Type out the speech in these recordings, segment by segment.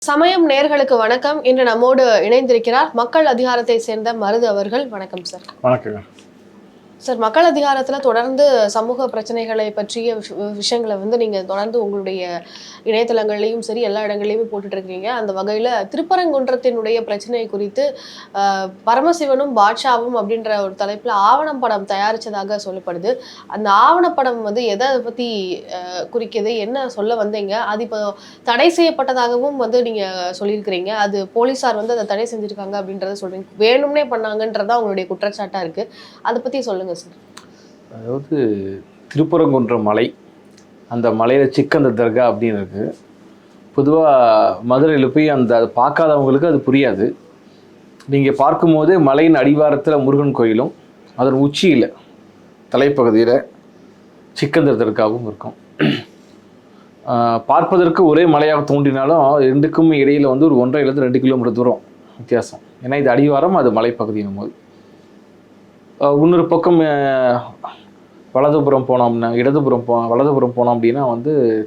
சமயம் நேர்களுக்கு வணக்கம். இன்று நம்மோடு இணைந்திருக்கிறார் மக்கள் அதிகாரத்தை சேர்ந்த மருது அவர்கள். வணக்கம் சார். வணக்கம் சார், மக்கள் அதிகாரத்துல தொடர்ந்து சமூக பிரச்சனைகளை பற்றிய விஷயங்களை நீங்க தொடர்ந்து உங்களுடைய இணையதளங்கள்லையும் சரி எல்லா இடங்கள்லையுமே போட்டுட்டு இருக்கீங்க. அந்த வகையில திருப்பரங்குன்றத்தினுடைய பிரச்சனை குறித்து பரமசிவனும் பாட்ஷாவும் அப்படின்ற ஒரு தலைப்புல ஆவணம் படம் தயாரிச்சதாக சொல்லப்படுது. அந்த ஆவணப்படம் எதை பத்தி குறிக்குது, என்ன சொல்ல வந்தீங்க, அது இப்போ தடை செய்யப்பட்டதாகவும் நீங்க சொல்லியிருக்கிறீங்க. அது போலீசார் அதை தடை செஞ்சிருக்காங்க அப்படின்றத சொல்றீங்க, வேணும்னே பண்ணாங்கன்றதா உங்களுடைய குற்றச்சாட்டா இருக்கு. அதை பத்தி சொல்லுங்க சார். அதாவது திருப்பரங்குன்றம் மலை, அந்த மலையில் சிக்கந்தர் தர்கா அப்படின்னு இருக்குது. பொதுவாக மதுரையில் போய் அதை பார்க்காதவங்களுக்கு அது புரியாது. நீங்கள் பார்க்கும்போது மலையின் அடிவாரத்தில் முருகன் கோயிலும் அதன் உச்சியில் தலைப்பகுதியில் சிக்கந்தர் தர்காவும் இருக்கும். பார்ப்பதற்கு ஒரே மலையாக தோன்றினாலும் ரெண்டுக்கும் இடையில் ஒரு 1.5 2 கிலோமீட்டர் தூரம் வித்தியாசம். ஏன்னா இது அடிவாரம், அது மலைப்பகுதியின் போது. இன்னொரு பக்கம் வலதுபுறம் போனோம்னா வலதுபுறம் போனோம் அப்படின்னா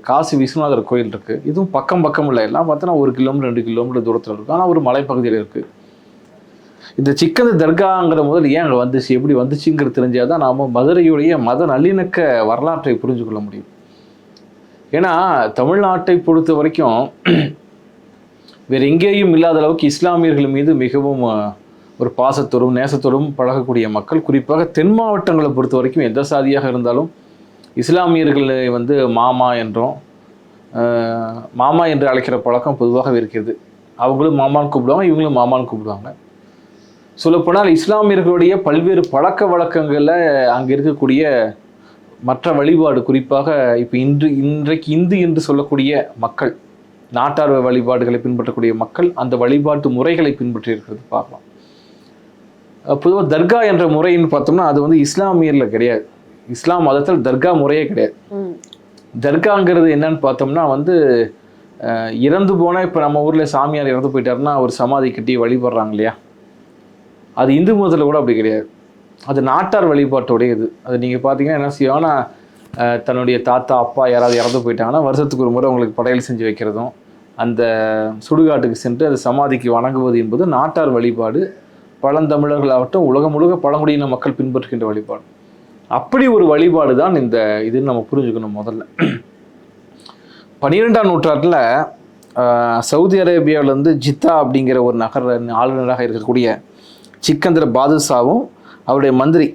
காசி விஸ்வநாதர் கோயில் இருக்குது. இதுவும் பக்கம் இல்லை, எல்லாம் பார்த்தோன்னா 1 கிலோமீட்டர் 2 கிலோமீட்டர் தூரத்தில் இருக்குது. ஆனால் ஒரு மலைப்பகுதியில் இருக்குது. இந்த சிக்கந்தர் தர்காங்கிற முதல் ஏன் அங்கே வந்துச்சு, எப்படி வந்துச்சுங்கிறது தெரிஞ்சால் தான் நாம் மதுரையுடைய மத நல்லிணக்க வரலாற்றை புரிஞ்சு கொள்ள முடியும். ஏன்னா தமிழ்நாட்டை பொறுத்த வரைக்கும் வேறு எங்கேயும் இல்லாத அளவுக்கு இஸ்லாமியர்கள் மீது மிகவும் ஒரு பாசத்தோடும் நேசத்தோடும் பழகக்கூடிய மக்கள். குறிப்பாக தென் மாவட்டங்களை பொறுத்த வரைக்கும் எந்த சாதியாக இருந்தாலும் இஸ்லாமியர்களை மாமா என்றும் மாமா என்று அழைக்கிற பழக்கம் பொதுவாக இருக்கிறது. அவங்களும் மாமான்னு கூப்பிடுவாங்க, இவங்களும் மாமான்னு கூப்பிடுவாங்க. சொல்லப்போனால் இஸ்லாமியர்களுடைய பல்வேறு பழக்க வழக்கங்களில் அங்கே இருக்கக்கூடிய மற்ற வழிபாடு, குறிப்பாக இப்போ இன்றைக்கு இந்து என்று சொல்லக்கூடிய மக்கள், நாட்டார் வழிபாடுகளை பின்பற்றக்கூடிய மக்கள் அந்த வழிபாட்டு முறைகளை பின்பற்றி இருக்கிறது பார்க்கலாம். பொதுவாக தர்கா என்ற முறைன்னு பார்த்தோம்னா அது இஸ்லாமியரில் கிடையாது. இஸ்லாம் மதத்தில் தர்கா முறையே கிடையாது. தர்காங்கிறது என்னன்னு பார்த்தோம்னா இறந்து போனால், இப்போ நம்ம ஊரில் சாமியார் இறந்து போயிட்டாருன்னா ஒரு சமாதி கட்டி வழிபடுறாங்க இல்லையா, அது இந்து மதத்தில் கூட அப்படி கிடையாது. அது நாட்டார் வழிபாட்டோடைய அது நீங்கள் பார்த்தீங்கன்னா என்ன செய்வாங்கன்னா, தன்னுடைய தாத்தா அப்பா யாராவது இறந்து போயிட்டாங்கன்னா வருஷத்துக்கு ஒரு முறை அவங்களுக்கு படையல் செஞ்சு வைக்கிறதும், அந்த சுடுகாட்டுக்கு சென்று அது சமாதிக்கு வணங்குவது என்பது நாட்டார் வழிபாடு. பழந்தமிழர்களாகட்டும் உலகம் முழுக்க பழங்குடியின மக்கள் பின்பற்றுகின்ற வழிபாடு. அப்படி ஒரு வழிபாடு தான் இந்த இதுன்னு நம்ம புரிஞ்சுக்கணும். முதல்ல 12ஆம் நூற்றாண்டில் சவுதி அரேபியாவிலேருந்து ஜித்தா அப்படிங்கிற ஒரு நகர ஆளுநராக இருக்கக்கூடிய சிக்கந்தர் பாதுஷாவும் அவருடைய மந்திரி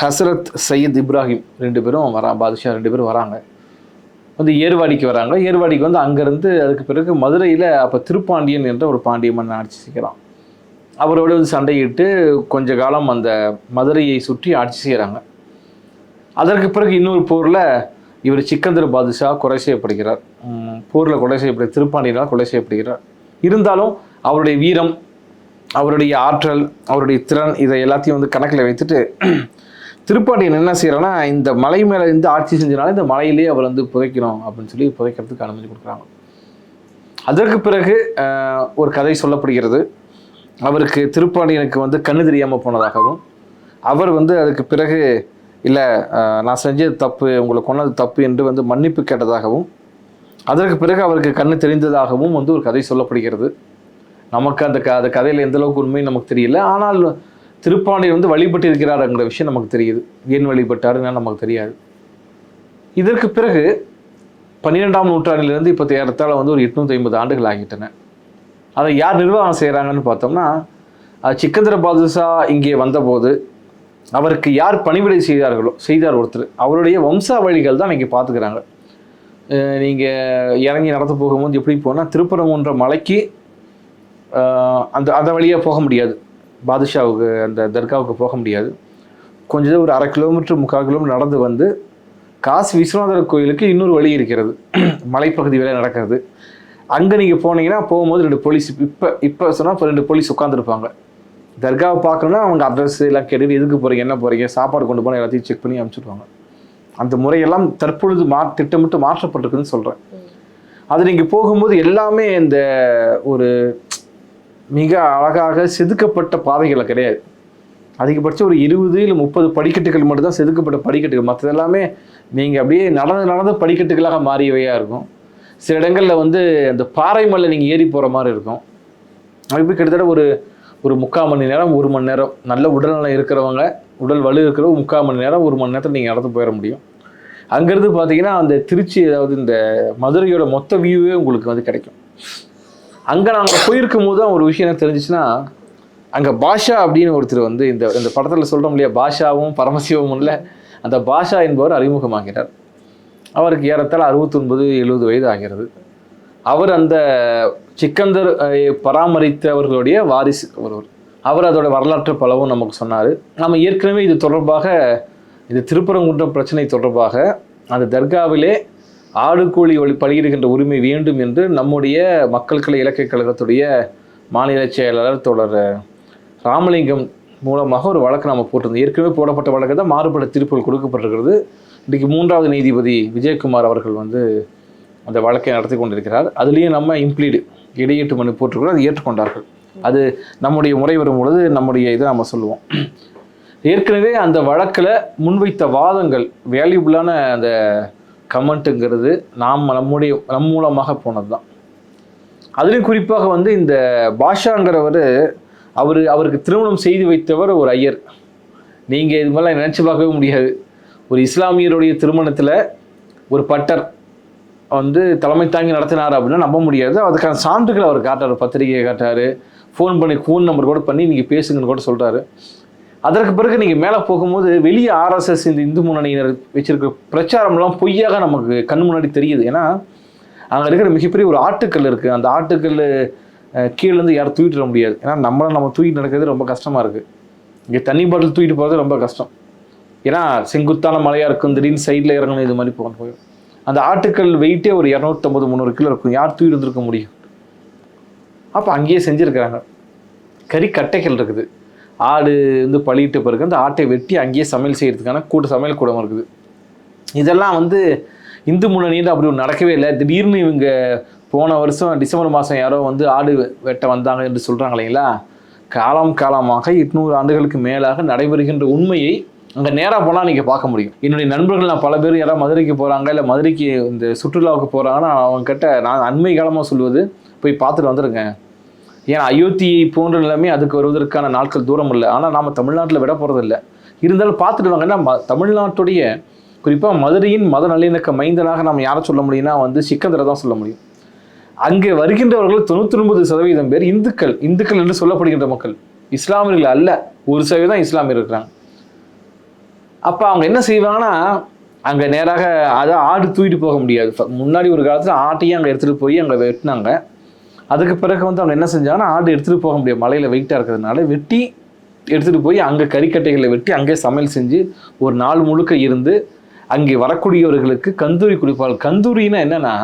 ஹசரத் சையத் இப்ராஹிம் 2 பேரும் பாதுஷா 2 பேரும் வராங்க. ஏர்வாடிக்கு வராங்க. ஏர்வாடிக்கு அங்கேருந்து அதுக்கு பிறகு மதுரையில் அப்போ திருப்பாண்டியன் என்ற ஒரு பாண்டிய மன்னன் ஆட்சி செய்கிறான். அவரோட சண்டையிட்டு கொஞ்ச காலம் அந்த மதுரையை சுற்றி ஆட்சி செய்கிறாங்க. அதற்கு பிறகு இன்னொரு போரில் இவர் சிக்கந்தர் பாதுஷா கொலை செய்யப்படுகிறார். போரில் கொலை செய்யப்படுற திருப்பாண்டியனால் கொலை செய்யப்படுகிறார். இருந்தாலும் அவருடைய வீரம், அவருடைய ஆற்றல், அவருடைய திறன், இதை எல்லாத்தையும் கணக்கில் வைத்துட்டு திருப்பாண்டியன் என்ன செய்யறான்னா, இந்த மலை மேலே இருந்து ஆட்சி செஞ்சனால இந்த மலையிலே அவர் புதைக்கணும் அப்படின்னு சொல்லி புதைக்கிறதுக்கு அனுமதி கொடுக்குறாங்க. அதற்கு பிறகு ஒரு கதை சொல்லப்படுகிறது. அவருக்கு திருப்பாண்டியனுக்கு கண்ணு தெரியாமல் போனதாகவும், அவர் அதுக்கு பிறகு இல்லை நான் செஞ்சது தப்பு, உங்களை கொன்னது தப்பு என்று மன்னிப்பு கேட்டதாகவும், அதற்கு பிறகு அவருக்கு கண்ணு தெரிந்ததாகவும் ஒரு கதை சொல்லப்படுகிறது. நமக்கு அந்த கதையில் எந்த அளவுக்கு உண்மை நமக்கு தெரியல. ஆனால் திருப்பாண்டியன் வழிபட்டு இருக்கிறாருங்கிற விஷயம் நமக்கு தெரியுது. ஏன் வழிபட்டாருன்னு நமக்கு தெரியாது. இதற்கு பிறகு 12ஆம் நூற்றாண்டிலிருந்து இப்போ ஏறத்தாழ ஒரு 850 ஆண்டுகள் ஆகிட்டன. அதை யார் நிர்வாகம் செய்கிறாங்கன்னு பார்த்தோம்னா, சிக்கந்தர் பாதுஷா இங்கே வந்தபோது அவருக்கு யார் பணிவிடை செய்தார் ஒருத்தர், அவருடைய வம்சாவழிகள் தான் இங்கே பார்த்துக்கிறாங்க. நீங்கள் இறங்கி நடந்து போகும்போது எப்படி போனால் திருப்பரங்குன்ற மலைக்கு அந்த வழியாக போக முடியாது. பாதுஷாவுக்கு அந்த தர்காவுக்கு போக முடியாது. கொஞ்சம் ஒரு 1/2 கிலோமீட்டர் 3/4 கிலோமீட்டர் நடந்து காசி விஸ்வநாதர் கோயிலுக்கு இன்னொரு வழி இருக்கிறது, மலைப்பகுதி வேலை நடக்கிறது. அங்கே நீங்கள் போனீங்கன்னா போகும்போது 2 போலீஸ் இப்போ சொன்னால் 2 போலீஸ் உட்காந்துருப்பாங்க. தர்காவை பார்க்கணுன்னா அவங்க அட்ரஸ் எல்லாம் கேட்டுட்டு எதுக்கு போகிறீங்க, என்ன போகிறீங்க, சாப்பாடு கொண்டு போனால் எல்லாத்தையும் செக் பண்ணி அனுப்பிச்சுடுவாங்க. அந்த முறையெல்லாம் தற்பொழுது திட்டமிட்டு மாற்றப்பட்டிருக்குன்னு சொல்கிறேன். அது நீங்கள் போகும்போது எல்லாமே இந்த ஒரு மிக அழகாக செதுக்கப்பட்ட பாதைகளை கிடையாது. அதிகபட்சம் ஒரு 20 இல்லை 30 படிக்கட்டுகள் மட்டும்தான் செதுக்கப்பட்ட படிக்கட்டுகள். மற்றது எல்லாமே நீங்கள் அப்படியே நடந்து படிக்கட்டுகளாக மாறியவையாக இருக்கும். சில இடங்களில் வந்து அந்த பாறை மலை நீங்கள் ஏறி போகிற மாதிரி இருக்கும். அது போய் கிட்டத்தட்ட ஒரு 3/4 மணி நேரம் 1 மணி நேரம் நல்ல உடல்நலம் இருக்கிறவங்க, உடல் வலு இருக்கிறவங்க 3/4 மணி நேரம் 1 மணி நேரத்தில் நீங்கள் நடந்து போயிட முடியும். அங்கேருந்து பார்த்தீங்கன்னா அந்த திருச்சி, அதாவது இந்த மதுரையோட மொத்த வியூவே உங்களுக்கு வந்து கிடைக்கும். அங்கே நாங்கள் போயிருக்கும் போது தான் ஒரு விஷயம் என்ன தெரிஞ்சிச்சுன்னா, அங்கே பாஷா அப்படின்னு ஒருத்தர் வந்து இந்த படத்தில் சொல்கிறோம் இல்லையா, பாஷாவும் பரமசிவமும் இல்லை, அந்த பாஷா என்பவர் அறிமுகமாகிறார். அவருக்கு ஏறத்தாழ 69-70 வயது ஆகிறது. அவர் அந்த சிக்கந்தர் பராமரித்தவர்களுடைய வாரிசு ஒருவர். அவர் அதோட வரலாற்று பலவும் நமக்கு சொன்னார். நம்ம ஏற்கனவே இது தொடர்பாக, இது திருப்பரங்குன்றம் பிரச்சனை தொடர்பாக அந்த தர்காவிலே ஆடு கோழி பலியிடுகின்ற உரிமை வேண்டும் என்று நம்முடைய மக்கள் கலை இலக்கிய கழகத்துடைய மாநில செயலாளர் தொடர் ராமலிங்கம் மூலமாக ஒரு வழக்கு நம்ம போட்டிருந்தோம். ஏற்கனவே போடப்பட்ட வழக்கு தான் மாறுபட்ட தீர்ப்புகள் கொடுக்கப்பட்டிருக்கிறது. இன்றைக்கு 3வது நீதிபதி விஜயகுமார் அவர்கள் வந்து அந்த வழக்கை நடத்தி கொண்டிருக்கிறார். அதுலேயும் நம்ம இம்ப்ளீடு இடையீட்டு மனு போட்டிருக்கிறோம், அது ஏற்றுக்கொண்டார்கள். அது நம்முடைய முறை வரும் பொழுது நம்முடைய இதை நம்ம சொல்லுவோம். ஏற்கனவே அந்த வழக்கில் முன்வைத்த வாதங்கள், வேல்யூபிளான அந்த கமெண்ட்டுங்கிறது நம் மூலமாக போனது தான். அதுலேயும் குறிப்பாக வந்து இந்த பாஷாங்கிறவர், அவருக்கு திருமணம் செய்து வைத்தவர் ஒரு ஐயர். நீங்கள் இது மாதிரிலாம் நினச்சி பார்க்கவே முடியாது. ஒரு இஸ்லாமியருடைய திருமணத்தில் ஒரு பட்டர் வந்து தலைமை தாங்கி நடத்தினார் அப்படின்னா நம்ப முடியாது. அதுக்கான சான்றுகள் அவர் காட்டார், பத்திரிகையை காட்டார், ஃபோன் நம்பர் கூட பண்ணி நீங்கள் பேசுங்கன்னு கூட சொல்கிறாரு. அதற்கு பிறகு நீங்கள் மேலே போகும்போது வெளியே ஆர்எஸ்எஸ், இந்த இந்து முன்னணியினர் வச்சிருக்கிற பிரச்சாரம்லாம் பொய்யாக நமக்கு கண் முன்னாடி தெரியுது. ஏன்னா அங்கே இருக்கிற மிகப்பெரிய ஒரு ஆட்டுக்கல் இருக்குது. அந்த ஆட்டுக்கல் கீழேருந்து யாரும் தூக்கிட்டு வர முடியாது. ஏன்னா நம்ம தூக்கிட்டு நடக்கிறது ரொம்ப கஷ்டமாக இருக்குது. இங்கே தண்ணி பாட்டில் தூக்கிட்டு போகிறது ரொம்ப கஷ்டம். ஏன்னா செங்குத்தான மலையாக இருக்கும், திடீர்னு சைடில் இறங்கணும், இது மாதிரி போயிடும். அந்த ஆட்டுக்கல் வெயிட்டே ஒரு 250-300 கிலோ இருக்கும். யார் தூக்கிட்டு வந்துருக்க முடியும்? அப்போ அங்கேயே செஞ்சுருக்கிறாங்க. கறிக்கட்டைகள் இருக்குது. ஆடு வந்து பழியிட்ட பிறகு அந்த ஆட்டை வெட்டி அங்கேயே சமையல் செய்கிறதுக்கான சமையல் கூடம் இருக்குது. இதெல்லாம் வந்து இந்து முன்னணியில் அப்படி ஒரு நடக்கவே இல்லை. திடீர்னு இவங்க போன வருஷம் டிசம்பர் மாதம் யாரோ வந்து ஆடு வெட்ட வந்தாங்க என்று சொல்கிறாங்க இல்லைங்களா. காலமாக 800 ஆண்டுகளுக்கு மேலாக நடைபெறுகின்ற உண்மையை அங்கே நேராக போனால் நீங்கள் பார்க்க முடியும். என்னுடைய நண்பர்கள் நான் பல பேர் யாராவது மதுரைக்கு போகிறாங்க, இல்லை மதுரைக்கு இந்த சுற்றுலாவுக்கு போகிறாங்கன்னா அவங்கக்கிட்ட நான் அண்மை காலமாக சொல்லுவது, போய் பார்த்துட்டு வந்துடுங்க. ஏன்னா அயோத்தியை போன்ற நிலைமை அதுக்கு வருவதற்கான நாட்கள் தூரம் இல்லை. ஆனால் நாம் தமிழ்நாட்டில் விட போகிறதில்லை. இருந்தாலும் பார்த்துட்டு வாங்கன்னா தமிழ்நாட்டுடைய குறிப்பாக மதுரையின் மத நல்லிணக்க மைந்தனாக நம்ம யாரை சொல்ல முடியும்னா வந்து சிக்கந்தரை தான் சொல்ல முடியும். அங்கே வருகின்றவர்கள் 99% பேர் இந்துக்கள் என்று சொல்லப்படுகின்ற மக்கள், இஸ்லாமியர்கள் அல்ல. 1% இஸ்லாமியர் இருக்கிறாங்க. அப்போ அவங்க என்ன செய்வாங்கன்னா, அங்கே நேராக அதான் ஆடு தூக்கிட்டு போக முடியாது. முன்னாடி ஒரு காலத்தில் ஆட்டையும் அங்கே எடுத்துகிட்டு போய் அங்கே வெட்டினாங்க. அதுக்கு பிறகு வந்து அவங்க என்ன செஞ்சாங்கன்னா, ஆடு எடுத்துகிட்டு போக முடியாது, மலையில் வெயிட்டாக இருக்கிறதுனால வெட்டி எடுத்துகிட்டு போய் அங்கே கறிக்கட்டைகளை வெட்டி அங்கே சமையல் செஞ்சு ஒரு நாள் முழுக்க இருந்து அங்கே வரக்கூடியவர்களுக்கு கந்தூரி குடிப்பாள். கந்தூரின்னா என்னென்னா,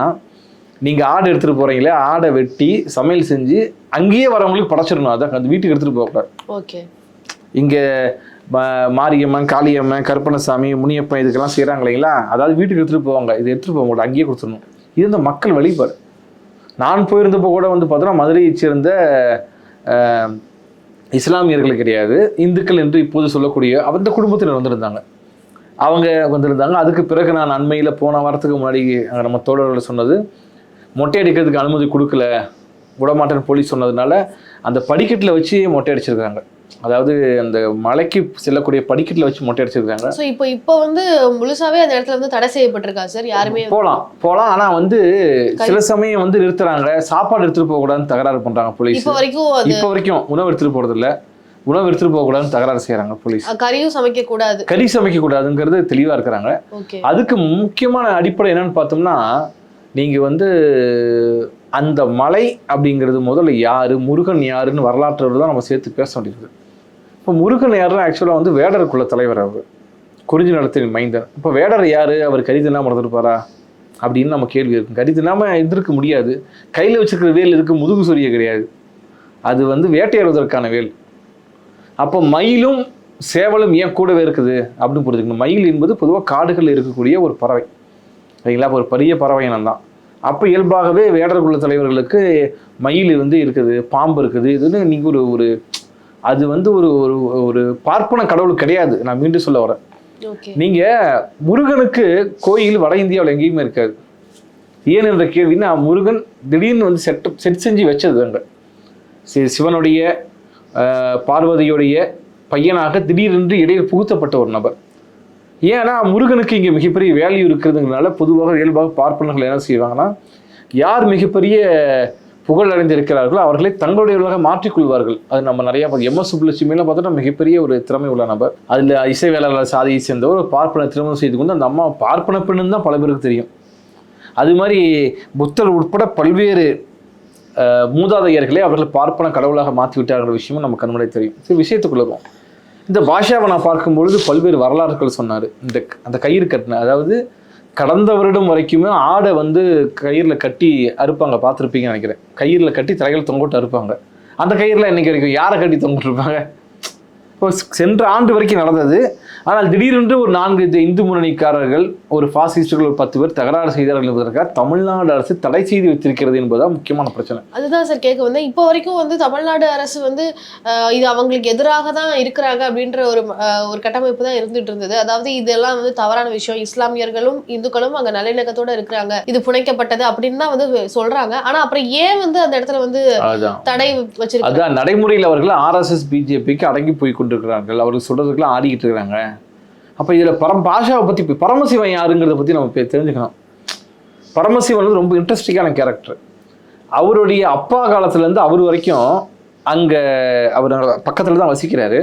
நீங்கள் ஆடு எடுத்துகிட்டு போகிறீங்களே, ஆடை வெட்டி சமையல் செஞ்சு அங்கேயே வரவங்களுக்கு படைச்சிடணும். அதான் அந்த வீட்டுக்கு எடுத்துகிட்டு போகக்கூடாது. ஓகே. இங்கே மாரியம்மன், காளியம்மன், கருப்பணசாமி, முனியப்பன் இதுக்கெல்லாம் செய்கிறாங்க இல்லைங்களா, அதாவது வீட்டுக்கு எடுத்துகிட்டு போவாங்க. இது எடுத்துகிட்டு போக மாட்டோம், அங்கேயே கொடுத்துடணும். இது இந்த மக்கள் வழிபாடு. நான் போயிருந்தப்போ கூட வந்து பார்த்தோன்னா மதுரையை சேர்ந்த இஸ்லாமியர்கள் கிடையாது, இந்துக்கள் என்று இப்போது சொல்லக்கூடிய அந்த குடும்பத்தினர் வந்திருந்தாங்க. அவங்க வந்திருந்தாங்க. அதுக்கு பிறகு நான் அண்மையில் போன வாரத்துக்கு முன்னாடி நம்ம தோழர்கள் சொன்னது, மொட்டை அடிக்கிறதுக்கு அனுமதி கொடுக்கல, விடமாட்டேன்னு போலீஸ் சொன்னதுனால அந்த படிக்கட்டில் வச்சு மொட்டை அடிச்சிருக்காங்க. அதாவது அந்த மலைக்கு செல்லக்கூடிய படிக்கட்டில் வச்சு மொட்டை அடிச்சிருக்காங்க. ஸோ இப்போ வந்து முழுசாவே அந்த இடத்துல வந்து தடை செய்யப்பட்டிருக்கா சார்? யாருமே போகலாம். ஆனால் வந்து சில சமயம் வந்து நிறுத்துறாங்க. சாப்பாடு எடுத்துகிட்டு போகக்கூடாதுன்னு தகராறு பண்ணுறாங்க போலீஸ். இப்போ வரைக்கும் உணவு எடுத்துகிட்டு போகிறதில்ல. உணவு எடுத்துகிட்டு போகக்கூடாதுன்னு தகராறு செய்கிறாங்க போலீஸ். கறியும் சமைக்கக்கூடாது, கறி சமைக்கக்கூடாதுங்கிறது தெளிவாக இருக்கிறாங்க. அதுக்கு முக்கியமான அடிப்படை என்னன்னு பார்த்தோம்னா, நீங்கள் வந்து அந்த மலை அப்படிங்கிறது முதல்ல யார், முருகன் யாருன்னு வரலாற்றோடு தான் நம்ம சேர்த்து பேச வேண்டியிருக்குது. இப்போ முருகன் யாருன்னா ஆக்சுவலாக வந்து வேடருக்குள்ள தலைவர், அவர் குறிஞ்சி நிலத்தின் மைந்தன். இப்போ வேடர் யார், அவர் கறி தின்னாமல் இருந்திருப்பாரா அப்படின்னு நம்ம கேள்வி இருக்கும். கறி தின்னாமல் இருந்திருக்க முடியாது. கையில் வச்சுருக்கிற வேல் இருக்கு, முதுகு சொரிய கிடையாது, அது வந்து வேட்டையாடுவதற்கான வேல். அப்போ மயிலும் சேவலும் ஏன் கூடவே இருக்குது அப்படின்னு புரிஞ்சுக்கணும். மயில் என்பது பொதுவாக காடுகளில் இருக்கக்கூடிய ஒரு பறவை சரிங்களா, ஒரு பெரிய பறவை இனம் தான். அப்போ இயல்பாகவே வேடர்குள்ள தலைவர்களுக்கு மயில் வந்து இருக்குது, பாம்பு இருக்குது. இதுன்னு நீங்கள் ஒரு அது வந்து ஒரு ஒரு பார்ப்பன கடவுள் கிடையாது. நான் மீண்டும் சொல்ல வரேன், நீங்கள் முருகனுக்கு கோயில் வட இந்தியாவில் எங்கேயுமே இருக்காது. ஏன் என்ற கேள்வின்னா, முருகன் திடீர்னு வந்து செட் செஞ்சு வச்சது அங்கே. சிவனுடைய பார்வதியுடைய பையனாக திடீரென்று இடையில் புகுத்தப்பட்ட ஒரு நபர். ஏன்னா முருகனுக்கு இங்கே மிகப்பெரிய வேல்யூ இருக்கிறதுனால பொதுவாக இயல்பாக பார்ப்பனர்கள் என்ன செய்வாங்கன்னா, யார் மிகப்பெரிய புகழ் அடைந்திருக்கிறார்களோ அவர்களை தங்களுடையவர்களாக மாற்றிக்கொள்வார்கள். அது நம்ம நிறையா எம்எஸ் சுப்புலட்சுமியெல்லாம் பார்த்தோன்னா மிகப்பெரிய ஒரு திறமை உள்ள நபர். அதில் இசைவேளாளர் சாதியை சேர்ந்தவர் ஒரு பார்ப்பன திருமணம் செய்து கொண்டு அந்த அம்மா பார்ப்பன பெண்ணுன்னு தான் பல பேருக்கு தெரியும். அது மாதிரி புத்தர் உட்பட பல்வேறு மூதாதையர்களை அவர்கள் பார்ப்பன கடவுளாக மாற்றி விட்டார்கள் விஷயமும் நமக்கு கண்முறை தெரியும். சரி, விஷயத்துக்குள்ளோம். இந்த பாஷாவை நான் பார்க்கும்பொழுது பல்வேறு வரலாறுகள் சொன்னார். அந்த கயிறு கட்டின, அதாவது கடந்த வருடம் வரைக்குமே ஆடை வந்து கயிறில் கட்டி அறுப்பாங்க, பார்த்துருப்பீங்கன்னு நினைக்கிறேன். கயிறில் கட்டி தலைகள் தொங்கோட்டு அறுப்பாங்க. அந்த கயிறில் இன்னைக்கு வரைக்கும் யாரை கட்டி தொங்கிட்டுருப்பாங்க? இப்போ சென்ற ஆண்டு வரைக்கும் நடந்தது. ஆனால் திடீரென்று ஒரு 4 இந்து முன்னணிக்காரர்கள், ஒரு பாசிஸ்டுகள், ஒரு 10 பேர் தகராறு செய்தார்கள் என்பதற்காக தமிழ்நாடு அரசு தடை செய்து வைத்திருக்கிறது என்பதுதான் முக்கியமான பிரச்சனை. அதுதான் சார் கேட்க வந்து இப்போ வரைக்கும் வந்து தமிழ்நாடு அரசு வந்து இது அவங்களுக்கு எதிராக தான் இருக்கிறாங்க அப்படின்ற ஒரு கட்டமைப்பு தான் இருந்துட்டு இருந்தது. அதாவது இதெல்லாம் வந்து தவறான விஷயம், இஸ்லாமியர்களும் இந்துக்களும் அங்கே நல்லிணக்கத்தோட இருக்கிறாங்க, இது புனைக்கப்பட்டது அப்படின்னு தான் வந்து சொல்றாங்க. ஆனா அப்புறம் ஏன் வந்து அந்த இடத்துல வந்து தடை வச்சிருக்காங்க? அதான் நடைமுறையில் அவர்கள் RSS பிஜேபிக்கு அடங்கி போய் கொண்டிருக்கிறார்கள். அவர்கள் சொல்றதுக்கெல்லாம் ஆடிக்கிட்டு இருக்கிறாங்க. அப்போ இதில் பாஷாவை பற்றி பரமசிவன் யாருங்கிறத பற்றி நம்ம தெரிஞ்சுக்கணும். பரமசிவன் வந்து ரொம்ப இன்ட்ரெஸ்டிங்கான கேரக்டர். அவருடைய அப்பா காலத்துலேருந்து அவர் வரைக்கும் அங்கே அவர் பக்கத்தில் தான் வசிக்கிறாரு.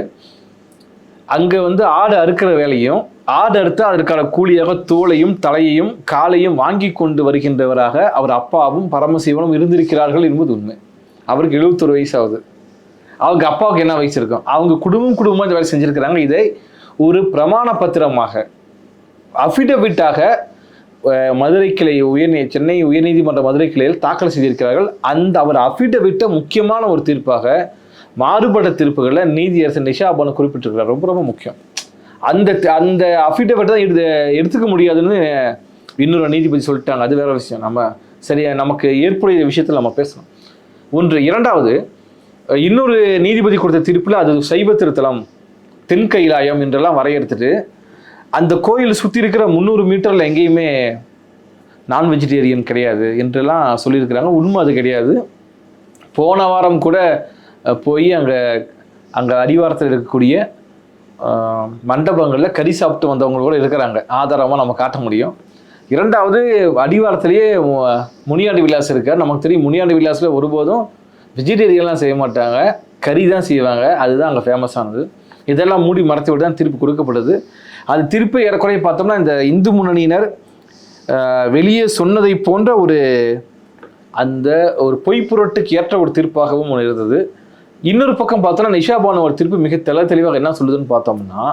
அங்கே வந்து ஆடு அறுக்கிற வேலையும், ஆடு அறுத்து அதற்கான கூலியாக தோலையும் தலையையும் காலையும் வாங்கி கொண்டு வருகின்றவராக அவர் அப்பாவும் பரமசிவனும் இருந்திருக்கிறார்கள் என்பது உண்மை. அவருக்கு 71 வயசு ஆகுது. அவங்க அப்பாவுக்கு என்ன வயசு இருக்கும்? அவங்க குடும்பமாக இந்த வேலை செஞ்சுருக்கிறாங்க. இதை ஒரு பிரமாண பத்திரமாக, அஃபிடவிட்டாக மதுரை கிளை சென்னை உயர்நீதிமன்ற மதுரை கிளையில் தாக்கல் செய்திருக்கிறார்கள். அந்த அவர் அஃபிடவிட்டை முக்கியமான ஒரு தீர்ப்பாக மாறுபட்ட தீர்ப்புகளில் நீதியரசர் நிஷா பானு குறிப்பிட்டிருக்கிறார். ரொம்ப ரொம்ப முக்கியம். அந்த அஃபிடவிட் தான் எடுத்துக்க முடியாதுன்னு இன்னொரு நீதிபதி சொல்லிட்டாங்க. அது வேற விஷயம். நம்ம சரியா நமக்கு ஏற்புடைய விஷயத்தில் நம்ம பேசணும். ஒன்று. இரண்டாவது, இன்னொரு நீதிபதி கொடுத்த தீர்ப்பில் அது சைவ திருத்தலம், தென் கைலாயம் என்றெல்லாம் வரையறுத்துட்டு அந்த கோயில் சுற்றி இருக்கிற 300 மீட்டரில் எங்கேயுமே நான் வெஜிடேரியன் கிடையாது என்றெல்லாம் சொல்லியிருக்கிறாங்க. உண்மை அது கிடையாது. போன வாரம் கூட போய் அங்கே அடிவாரத்தில் இருக்கக்கூடிய மண்டபங்களில் கறி சாப்பிட்டு வந்தவங்க கூட இருக்கிறாங்க. ஆதாரமாக நம்ம காட்ட முடியும். இரண்டாவது, அடிவாரத்திலேயே முனியாண்டி விலாஸ் இருக்கார். நமக்கு தெரியும் முனியாண்டி விலாஸில் ஒருபோதும் வெஜிடேரியன்லாம் செய்ய மாட்டாங்க, கறி தான் செய்வாங்க. அதுதான் அங்கே ஃபேமஸானது. இதெல்லாம் மூடி மறைத்து விட்டு தான் தீர்ப்பு கொடுக்கப்படுது. அது தீர்ப்பு ஏறக்குறைய பார்த்தோம்னா இந்த இந்து முன்னணியினர் வெளியே சொன்னதை போன்ற அந்த ஒரு பொய்ப்புரட்டுக்கு ஏற்ற ஒரு தீர்ப்பாகவும் இருந்தது. இன்னொரு பக்கம் பார்த்தோம்னா நிஷா பானு ஒரு தீர்ப்பு மிக தெளிவாக என்ன சொல்லுதுன்னு பார்த்தோம்னா,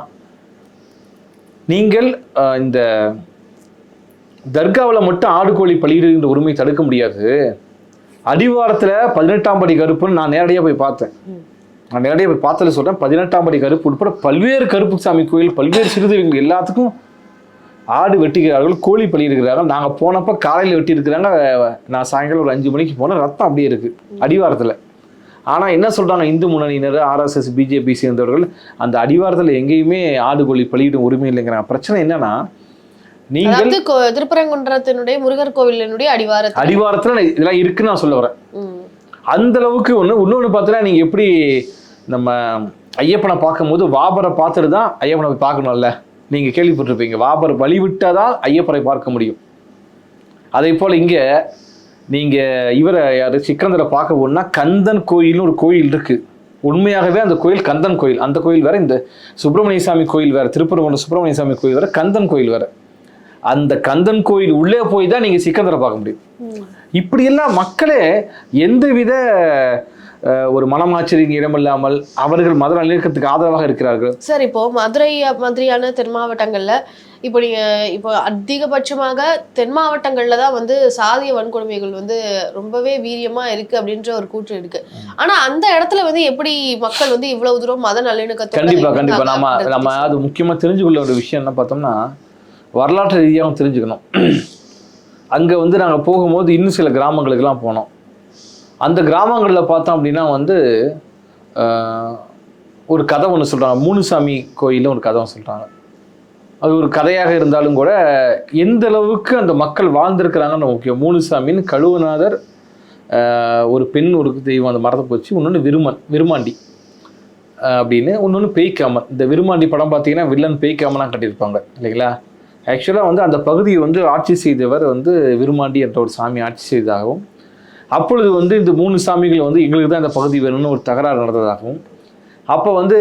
நீங்கள் இந்த தர்காவில் மட்டும் ஆடு கோழி பலியிடுகின்ற உரிமை தடுக்க முடியாது. அடிவாரத்தில் 18ஆம் படி கருப்புன்னு நான் நேரடியாக போய் பார்த்தேன். நான் நேரடியாக போய் பார்த்ததில் சொல்கிறேன். 18ஆம் படி கருப்பு உட்பட பல்வேறு கருப்பு சாமி கோயில், பல்வேறு சிறுதெய்வங்கள் எல்லாத்துக்கும் ஆடு வெட்டிக்கிறார்கள், கோழி பலியிடுகிறார்கள். நாங்கள் போனப்போ காலையில் வெட்டியிருக்கிறாங்க. நான் சாயங்காலம் ஒரு 5 மணிக்கு போனேன். ரத்தம் அப்படியே இருக்குது அடிவாரத்தில். ஆனால் என்ன சொல்கிறாங்க இந்து முன்னணியினர், RSS பிஜேபி சேர்ந்தவர்கள், அந்த அடிவாரத்தில் எங்கேயுமே ஆடு கோழி பலியிடும் உரிமை இல்லைங்கிறாங்க. பிரச்சனை என்னன்னா, நீங்கள் திருப்பரங்குன்றத்தினுடைய முருகர் கோவிலினுடைய அடிவாரத்துல இதெல்லாம் இருக்குன்னு நான் சொல்ல வரேன். அந்த அளவுக்கு இன்னொன்று பார்த்தீங்கன்னா, நீங்கள் எப்படி நம்ம ஐயப்பனை பார்க்கும்போது வாபரை பார்த்துட்டு தான் ஐயப்பனை போய் பார்க்கணும்ல, நீங்கள் கேள்விப்பட்டிருப்பீங்க. வாபர் வழி விட்டால் தான் ஐயப்பனை பார்க்க முடியும். அதே போல் இங்கே நீங்கள் இவரை யார் சிக்கந்தரை பார்க்க போனா கந்தன் கோயில்னு ஒரு கோயில் இருக்குது. உண்மையாகவே அந்த கோயில் கந்தன் கோயில். அந்த கோயில் வேறு, இந்த சுப்பிரமணிய சாமி கோயில் வேறு, திருப்பரங்குன்றம் சுப்பிரமணிய சாமி கோயில் வேறு, கந்தன் கோயில் வேறு. அந்த கந்தன் கோயில் உள்ளே போய் தான் நீங்கள் சிக்கந்தரை பார்க்க முடியும். இப்படியெல்லாம் மக்களே எந்தவித ஒரு மனமாச்சரிக்கு இடமில்லாமல் அவர்கள் மத நல்லிணக்கத்துக்கு ஆதரவாக இருக்கிறார்கள். சார், இப்போ மதுரை மாதிரியான தென் மாவட்டங்கள்ல இப்போ அதிகபட்சமாக தென் மாவட்டங்கள்ல தான் வந்து சாதிய வன்கொடுமைகள் வந்து ரொம்பவே வீரியமா இருக்கு அப்படின்ற ஒரு கூற்று இருக்கு. ஆனா அந்த இடத்துல வந்து எப்படி மக்கள் வந்து இவ்வளவு தூரம் மத நல்லிணக்கத்தோட? கண்டிப்பா நம்ம அது முக்கியமா தெரிஞ்சுக்கொள்ள ஒரு விஷயம் என்ன பார்த்தோம்னா, வரலாற்று ரீதியாகவும் தெரிஞ்சுக்கணும். அங்கே வந்து நாங்கள் போகும்போது இன்னும் சில கிராமங்களுக்கெல்லாம் போனோம். அந்த கிராமங்களில் பார்த்தோம் அப்படின்னா வந்து ஒரு கதை ஒன்று சொல்கிறாங்க. மூணுசாமி கோயிலில் ஒரு கதை சொல்கிறாங்க. அது ஒரு கதையாக இருந்தாலும் கூட எந்த அளவுக்கு அந்த மக்கள் வாழ்ந்திருக்கிறாங்கன்னு முக்கியம். மூணுசாமின்னு கழுவநாதர், ஒரு பெண் ஒரு தெய்வம் அந்த மரத்தை போச்சு, இன்னொன்று விருமாண்டி அப்படின்னு, இன்னொன்று பேய்க்காமன். இந்த விருமாண்டி படம் பார்த்தீங்கன்னா வில்லன் பேய்க்காமலாம் கட்டியிருப்பாங்க இல்லைங்களா. ஆக்சுவலாக வந்து அந்த பகுதியை வந்து ஆட்சி செய்தவர் வந்து விருமாண்டி என்ற ஒரு சாமி ஆட்சி செய்ததாகவும், அப்பொழுது வந்து இந்த 3 சாமிகள் வந்து எங்களுக்கு தான் இந்த பகுதி வேணும்னு ஒரு தகராறு நடந்ததாகவும், அப்போ வந்து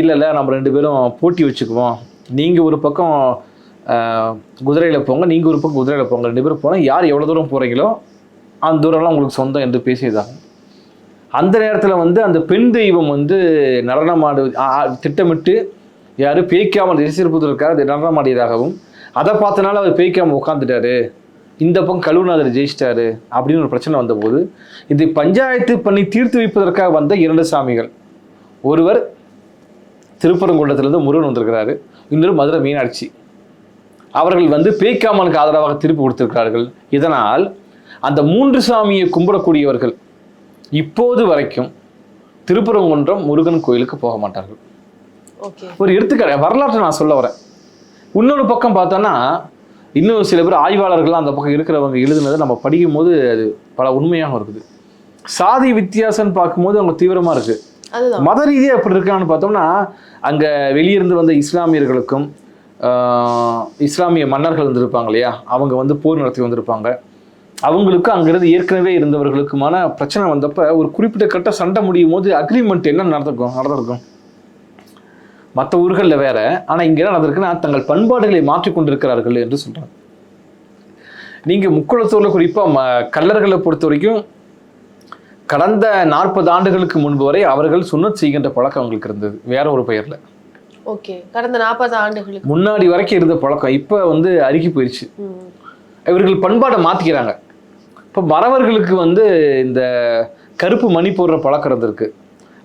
இல்லை நம்ம 2 பேரும் போட்டி வச்சுக்குவோம், நீங்கள் ஒரு பக்கம் குதிரையில் போங்க, நீங்கள் ஒரு பக்கம் குதிரையில் போங்க, 2 பேரும் போனால் யார் எவ்வளோ தூரம் போகிறீங்களோ அந்த தூரம்லாம் உங்களுக்கு சொந்தம் என்று பேசியதாகும். அந்த நேரத்தில் வந்து அந்த பெண் தெய்வம் வந்து நடனமாடு திட்டமிட்டு யார் பேய்க்காமல் திசைத்திருப்பதற்காக நடனமாடியதாகவும், அதை பார்த்தனால அவர் பேய்க்காமல் உட்காந்துட்டாரு, இந்த பக்கம் கழுவநாதர் ஜெயிச்சிட்டாரு அப்படின்னு ஒரு பிரச்சனை வந்தபோது இதை பஞ்சாயத்து பண்ணி தீர்த்து வைப்பதற்காக வந்த 2 சாமிகள், ஒருவர் திருப்பரங்குன்றத்திலிருந்து முருகன் வந்திருக்கிறாரு, இன்னொரு மதுரை மீனாட்சி. அவர்கள் வந்து பேய்க்காமனுக்கு ஆதரவாக தீர்ப்பு கொடுத்திருக்கிறார்கள். இதனால் அந்த 3 சாமியை கும்பிடக்கூடியவர்கள் இப்போது வரைக்கும் திருப்பரங்குன்றம் முருகன் கோயிலுக்கு போக மாட்டார்கள். ஒரு எடுத்துக்காட்டு வரலாற்றை நான் சொல்ல வரேன். இன்னொரு பக்கம் பார்த்தோன்னா இன்னும் சில பேர் ஆய்வாளர்கள் அந்த பக்கம் இருக்கிறவங்க எழுதுனதை நம்ம படிக்கும் போது அது பல உண்மையாக இருக்குது. சாதி வித்தியாசம்னு பார்க்கும்போது அவங்க தீவிரமா இருக்கு. மத ரீதியாக எப்படி இருக்கான்னு பார்த்தோம்னா, அங்க வெளியிருந்து வந்த இஸ்லாமியர்களுக்கும் இஸ்லாமிய மன்னர்கள் வந்திருப்பாங்க இல்லையா, அவங்க வந்து போர் நடத்தி வந்திருப்பாங்க, அவங்களுக்கு அங்கிருந்து ஏற்கனவே இருந்தவர்களுக்குமான பிரச்சனை வந்தப்ப ஒரு குறிப்பிட்ட கட்ட சண்டை முடியும் போது அக்ரிமெண்ட் என்ன நடந்திருக்கும் மற்ற ஊர்களில் வேற, ஆனால் இங்கே என்ன நடந்திருக்குன்னா தங்கள் பண்பாடுகளை மாற்றிக்கொண்டிருக்கிறார்கள் என்று சொல்றாங்க. நீங்க முக்குளத்தூர்ல குறிப்பாக கல்லர்களை பொறுத்த வரைக்கும் கடந்த 40 ஆண்டுகளுக்கு முன்பு வரை அவர்கள் சுன்னத் செய்கின்ற பழக்கம் அவங்களுக்கு இருந்தது, வேற ஒரு பெயர்ல. கடந்த 40 ஆண்டுகளுக்கு முன்னாடி வரைக்கும் இருந்த பழக்கம் இப்ப வந்து அருகி போயிடுச்சு. இவர்கள் பண்பாடை மாத்திக்கிறாங்க. இப்போ மறவர்களுக்கு வந்து இந்த கருப்பு மணி போடுற பழக்கம் இருந்திருக்கு,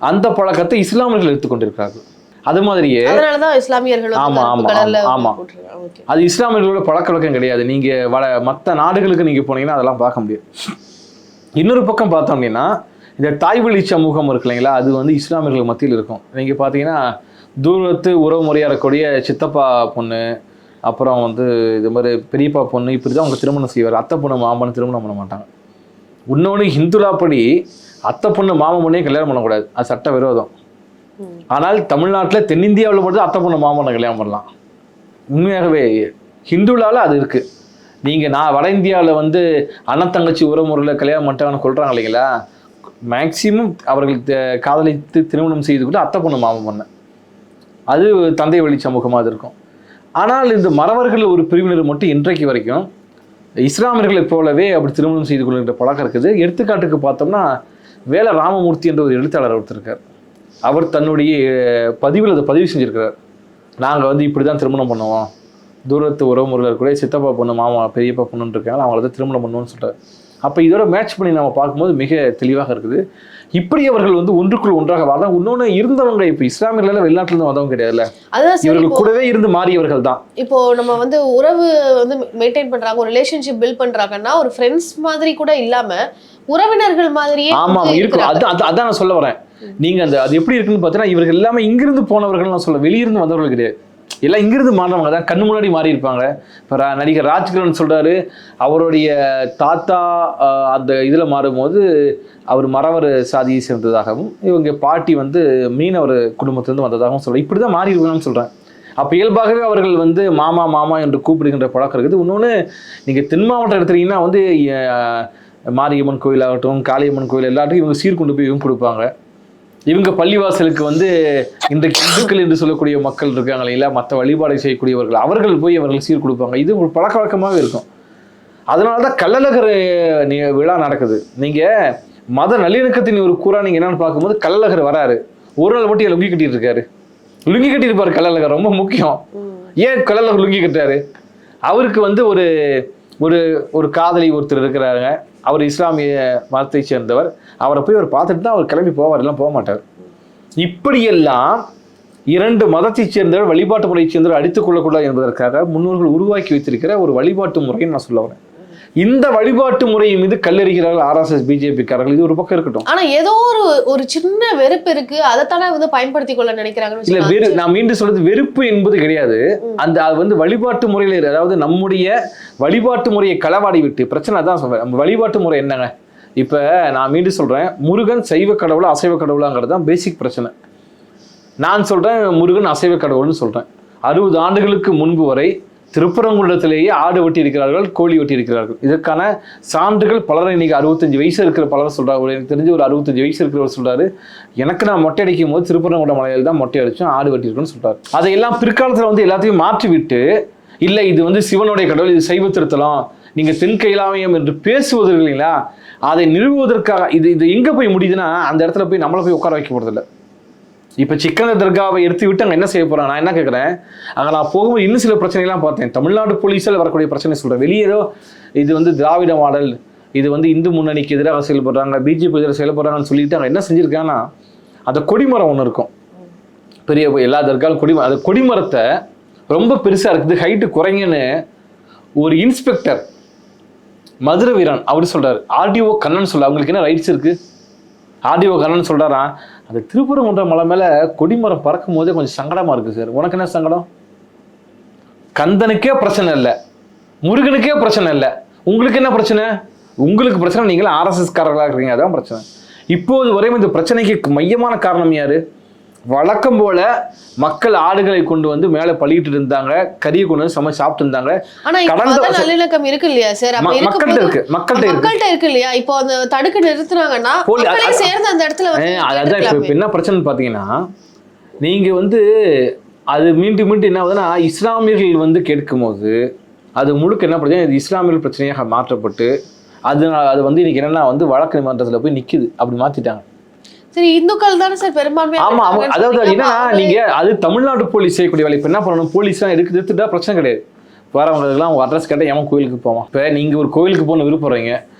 அந்த பழக்கத்தை இஸ்லாமியர்கள் எடுத்துக்கொண்டிருக்கிறார்கள். அது மாதிரியே இஸ்லாமியர்கள் அது இஸ்லாமியர்களோட பழக்க வழக்கம் கிடையாது. நீங்க மற்ற நாடுகளுக்கு நீங்க போனீங்கன்னா அதெல்லாம் பார்க்க முடியாது. இன்னொரு பக்கம் பார்த்தோம் அப்படின்னா இந்த தாய்வழி சமூகம் இருக்கு இல்லைங்களா, அது வந்து இஸ்லாமியர்கள் மத்தியில் இருக்கும். நீங்க பார்த்தீங்கன்னா தூரத்து உறவு முறையாக இருக்கக்கூடிய சித்தப்பா பொண்ணு, அப்புறம் வந்து இது மாதிரி பெரியப்பா பொண்ணு, இப்படி தான் அவங்க திருமணம் செய்வார். அத்தை பொண்ணு மாமன்னு திருமணம் பண்ண மாட்டாங்க. இன்னொன்று ஹிந்துலாப்படி அத்தை பொண்ணு மாமன் பொண்ணே கல்யாணம் பண்ணக்கூடாது, அது சட்ட விரோதம். ஆனால் தமிழ்நாட்டில் தென்னிந்தியாவில் மட்டும் அத்தை பொண்ணு மாமனை கல்யாணம் பண்ணலாம். உண்மையாகவே ஹிந்துலால அது இருக்கு. நான் வட இந்தியாவில் வந்து அண்ணன் தங்கச்சி உறவுமுறையில் கல்யாணம் பண்ணிட்டாங்கன்னு சொல்றாங்க இல்லைங்களா, மேக்சிமம் அவர்கள் காதலித்து திருமணம் செய்து கூட அத்தை பொண்ணு மாமன் பண்ண, அது தந்தை வழி சமூகமாக இருக்கும். ஆனால் இந்த மறவர்கள் ஒரு பிரிவினர் மட்டும் இன்றைக்கு வரைக்கும் இஸ்லாமியர்களை போலவே அப்படி திருமணம் செய்து கொள்கின்ற பழக்கம் இருக்குது. எடுத்துக்காட்டுக்கு பார்த்தோம்னா வேல ராமமூர்த்தி என்ற ஒரு எழுத்தாளர் ஒருத்தர் இருக்கார். அவர் தன்னுடைய பதிவில் அதை பதிவு செஞ்சிருக்கிறார். நாங்கள் வந்து இப்படி தான் திருமணம் பண்ணுவோம், தூரத்து உறவுமுறையில் கூட சித்தப்பா பொண்ணு மாமா பெரியப்பா பொண்ணுன்னு இருக்காங்க, அவங்கள தான் திருமணம் பண்ணுவோம்னு சொல்கிறார். அப்போ இதோட மேட்ச் பண்ணி நம்ம பார்க்கும்போது மிக தெளிவாக இருக்குது. இப்படி அவர்கள் வந்து ஒன்றுக்குள் ஒன்றாக வாழ. இன்னொன்று இருந்தவங்க இப்போ இஸ்லாமியர்கள் வெளிநாட்டிலிருந்து வந்தவங்க கிடையாதுல்ல, இவர்கள் கூடவே இருந்து மாறியவர்கள் தான். இப்போ நம்ம வந்து உறவு வந்து மெயின்டைன் பண்றாங்க, ஒரு ரிலேஷன்ஷிப் பில்ட் பண்றாங்கன்னா ஒரு ஃப்ரெண்ட்ஸ் மாதிரி கூட இல்லாம உறவினர்கள் மாதிரியே ஆமாம் இருக்கும். அதான் நான் சொல்ல வரேன். நீங்க அது எப்படி இருக்குன்னு பார்த்தீங்கன்னா இவர்கள் எல்லாமே இங்கிருந்து போனவர்கள் நான் சொல்ல, வெளியிருந்து வந்தவர்கள் கிடையாது, எல்லாம் இங்கிருந்து மாறினவங்க தான். கண்ணு முன்னாடி மாறி இருப்பாங்க. இப்போ நடிகர் ராஜ்கிரண் சொல்றாரு, அவருடைய தாத்தா அந்த இதில் மாறும்போது அவர் மறவர் சாதியை சேர்ந்ததாகவும், இவங்க பாட்டி வந்து மீனவர் குடும்பத்திலிருந்து வந்ததாகவும் சொல்கிறேன். இப்படி தான் மாறி இருக்கணும்னு சொல்கிறேன். அப்போ இயல்பாகவே அவர்கள் வந்து மாமா மாமா என்று கூப்பிடுகின்ற பழக்கம் இருக்குது. இன்னொன்று நீங்கள் தென் மாவட்டம் எடுத்துட்டீங்கன்னா வந்து மாரியம்மன் கோயிலாகட்டும், காளியம்மன் கோயில் எல்லாத்துக்கும் இவங்க சீர் கொண்டு போய் இவங்க கொடுப்பாங்க. இவங்க பள்ளிவாசலுக்கு வந்து இன்றைக்கு இந்துக்கள் என்று சொல்லக்கூடிய மக்கள் இருக்காங்க இல்லைங்களா, மற்ற வழிபாடு செய்யக்கூடியவர்கள், அவர்கள் போய் அவர்கள் சீர் கொடுப்பாங்க. இது ஒரு பழக்க வழக்கமாகவே இருக்கும். அதனால தான் கள்ளழகர் விழா நடக்குது. நீங்கள் மத நல்லிணக்கத்தின் ஒரு கூறா நீங்கள் என்னென்னு பார்க்கும்போது கள்ளழகர் வராரு, ஒரு நாள் மட்டும் லுங்கி கட்டிட்டு இருக்காரு. லுங்கி கட்டியிருப்பார் கள்ளழகர், ரொம்ப முக்கியம். ஏன் கள்ளழகர் லுங்கி கட்டாரு? அவருக்கு வந்து ஒரு ஒரு ஒரு காதலி ஒருத்தர் இருக்கிறாருங்க, அவர் இஸ்லாமிய மதத்தை சேர்ந்தவர். அவரை போய் அவர் பார்த்துட்டு தான் அவர் கிளம்பி போவார், எல்லாம் போக மாட்டார். இப்படியெல்லாம் 2 மதத்தை சேர்ந்தவர் வழிபாட்டு முறையை சேர்ந்தவர் அடித்துக் கொள்ளக்கூடாது என்பதற்காக முன்னோர்கள் உருவாக்கி வைத்திருக்கிற ஒரு வழிபாட்டு முறைன்னு நான் சொல்ல வரேன். இந்த வழிபாட்டு முறை மீது கல்லெறிகிறார்கள் ஆர்எஸ்எஸ் பிஜேபி காரர்கள். இது ஒரு பக்கம் இருக்கட்டும். ஆனா ஏதோ ஒரு சின்ன வெறுப்பு இருக்கு, அதைத்தானே வந்து பயன்படுத்திக் கொள்ள நினைக்கிறாங்கன்னு இல்ல, நான் மீண்டும் சொல்றது வெறுப்பு என்பது கிடையாது. அது வந்து வழிபாட்டு முறையில, அதாவது நம்முடைய வழிபாட்டு முறையை களவாடி விட்டு பிரச்சனை தான் சொல்றேன். நம்ம வழிபாட்டு முறை என்னங்க? இப்ப நான் மீண்டும் சொல்றேன், முருகன் சைவ கடவுளா அசைவ கடவுளாங்கிறது தான் பேசிக் பிரச்சனை. நான் சொல்றேன் முருகன் அசைவ கடவுள்னு சொல்றேன். 60 ஆண்டுகளுக்கு முன்பு வரை திருப்பரங்குன்றத்திலேயே ஆடு வெட்டி இருக்கிறார்கள், கோழி வெட்டி இருக்கிறார்கள். இதற்கான சான்றுகள் பலரை இன்னைக்கு 65 வயசு இருக்கிற பலர் சொல்றாங்க. எனக்கு தெரிஞ்சு ஒரு 65 வயசு இருக்கிறவர் சொல்றாரு, எனக்கு நான் மொட்டை அடிக்கும் போது திருப்பரங்குன்ற மலையில் தான் மொட்டை அடிச்சோம், ஆடு வெட்டி இருக்குன்னு சொல்றாரு. அதையெல்லாம் பிற்காலத்தில் வந்து எல்லாத்தையும் மாற்றி விட்டு, இல்லை இது வந்து சிவனுடைய கடவுள், இது சைவ திருத்தலம், நீங்க தென்கைலாமயம் என்று பேசுவது இல்லைங்களா, அதை நிறுவுவதற்காக இது எங்க போய் முடியுதுன்னா, அந்த இடத்துல போய் நம்மளை போய் உட்கார வைக்க போறதில்லை. இப்போ சிக்கன தர்காவை எடுத்து விட்டு அங்கே என்ன செய்ய போறாங்க? நான் என்ன கேட்குறேன், அங்கே நான் போகும்போது இன்னும் சில பிரச்சனைலாம் பார்த்தேன். தமிழ்நாடு போலீஸில் வரக்கூடிய பிரச்சனை சொல்கிறேன். வெளியேதோ இது வந்து திராவிட மாடல், இது வந்து இந்து முன்னணிக்கு எதிராக செயல்படுறாங்க, பிஜேபி எதிராக செயல்படுறாங்கன்னு சொல்லிட்டு அங்கே என்ன செஞ்சுருக்காங்கன்னா, அந்த கொடிமரம் ஒன்று இருக்கும் பெரிய, எல்லா தர்காலும் கொடிமரம். அந்த கொடிமரத்தை ரொம்ப பெருசாக இருக்குது, ஹைட்டு குறைங்கன்னு ஒரு இன்ஸ்பெக்டர் மதுரை வீரன் அவர் சொல்கிறார். ஆர்டிஓ கண்ணன் சொல்ல, அவங்களுக்கு என்ன ரைட்ஸ் இருக்குது? ஆர்டிஓ கண்ணன் சொல்கிறாரா, அந்த திருப்பரங்குன்ற மலை மேலே கொடிமரம் பறக்கும் போதே கொஞ்சம் சங்கடமாக இருக்குது சார். உனக்கு என்ன சங்கடம்? கந்தனுக்கே பிரச்சனை இல்லை, முருகனுக்கே பிரச்சனை இல்லை, உங்களுக்கு என்ன பிரச்சனை? உங்களுக்கு பிரச்சனை, நீங்களும் ஆர்எஸ்எஸ் காரர்களாக இருக்கிறீங்க, அதான் பிரச்சனை. இப்போது வரையும் இந்த பிரச்சனைக்கு மையமான காரணம் யாரு? வழக்கம் போல மக்கள் ஆடுகளை கொண்டு வந்து மேல பழிட்டு இருந்தாங்க, கறியை கொண்டு வந்து சமைச்சு சாப்பிட்டு இருந்தாங்க. நல்லிணக்கம் இருக்கு இல்லையா சார்? மக்கள்கிட்ட இருக்கு இல்லையா? இப்போ அந்த தடுக்க நிறுத்துறாங்கன்னா சேர்ந்து அந்த இடத்துல அதான் இப்ப என்ன பிரச்சனை பாத்தீங்கன்னா, நீங்க வந்து அது மீண்டும் மீண்டும் என்ன ஆகுதுன்னா, இஸ்லாமியர்கள் வந்து கேட்கும் போது அது முழுக்க என்ன பிரச்சனை, இது இஸ்லாமியர்கள் பிரச்சனையாக மாற்றப்பட்டு அது வந்து இன்னைக்கு என்னன்னா வந்து வழக்கு நீதிமன்றத்துல போய் நிக்குது. அப்படி மாத்திட்டாங்க. சரி, இந்துக்கள் தானே சார் பெரும்பான்மையா? ஆமா, அதாவது என்ன, நீங்க அது தமிழ்நாடு போலீஸ் செய்யக்கூடிய வேலை. இப்ப என்ன பண்ணணும், போலீஸ்லாம் எடுத்துட்டா பிரச்சனை கிடையாது. வரவங்களுக்குலாம் உங்க அட்ரஸ் கேட்டால் எவன் கோயிலுக்கு போவான்? இப்போ நீங்க ஒரு கோயிலுக்கு போகணும் விருப்பறீங்க,